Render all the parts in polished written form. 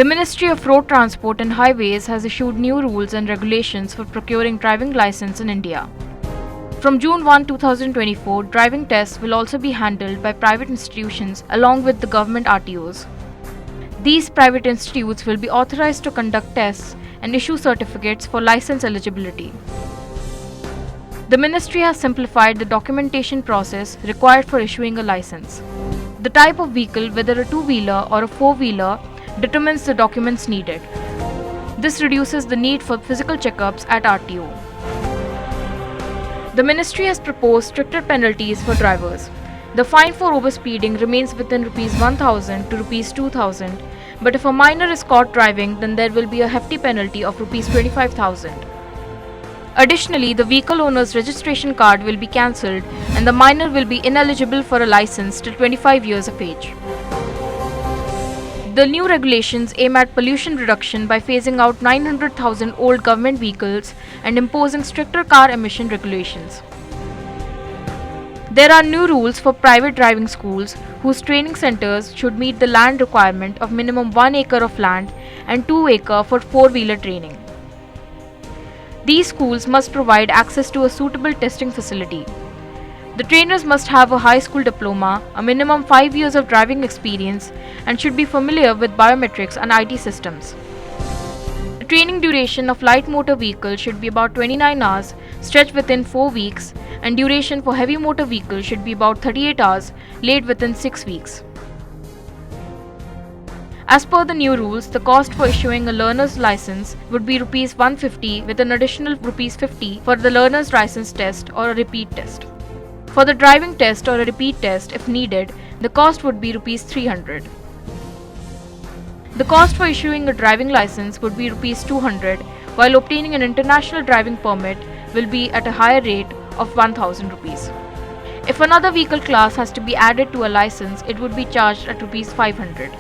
The Ministry of Road Transport and Highways has issued new rules and regulations for procuring driving license in India. From June 1, 2024, driving tests will also be handled by private institutions along with the government RTOs. These private institutes will be authorized to conduct tests and issue certificates for license eligibility. The ministry has simplified the documentation process required for issuing a license. The type of vehicle, whether a two-wheeler or a four-wheeler, determines the documents needed. This reduces the need for physical checkups at RTO. The ministry has proposed stricter penalties for drivers. The fine for overspeeding remains within Rs 1,000 to Rs 2,000, but if a minor is caught driving, then there will be a hefty penalty of Rs 25,000. Additionally, the vehicle owner's registration card will be cancelled and the minor will be ineligible for a license till 25 years of age. The new regulations aim at pollution reduction by phasing out 900,000 old government vehicles and imposing stricter car emission regulations. There are new rules for private driving schools whose training centers should meet the land requirement of minimum 1 acre of land and 2 acre for four-wheeler training. These schools must provide access to a suitable testing facility. The trainers must have a high school diploma, a minimum 5 years of driving experience, and should be familiar with biometrics and IT systems. The training duration of light motor vehicles should be about 29 hours, stretched within 4 weeks, and duration for heavy motor vehicles should be about 38 hours, laid within 6 weeks. As per the new rules, the cost for issuing a learner's license would be Rs 150 with an additional Rs 50 for the learner's license test or a repeat test. For the driving test or a repeat test, if needed, the cost would be Rs 300. The cost for issuing a driving license would be Rs 200, while obtaining an international driving permit will be at a higher rate of 1000 rupees. If another vehicle class has to be added to a license, it would be charged at Rs 500.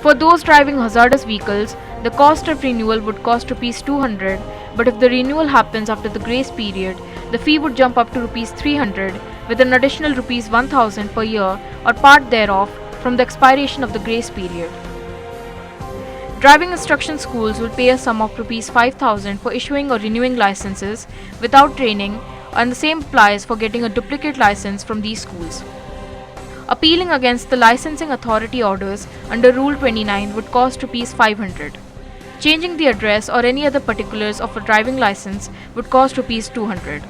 For those driving hazardous vehicles, the cost of renewal would cost Rs 200, but if the renewal happens after the grace period, the fee would jump up to Rs 300 with an additional Rs 1000 per year or part thereof from the expiration of the grace period. Driving instruction schools will pay a sum of Rs 5,000 for issuing or renewing licenses without training, and the same applies for getting a duplicate license from these schools. Appealing against the licensing authority orders under Rule 29 would cost Rs 500. Changing the address or any other particulars of a driving license would cost Rs 200.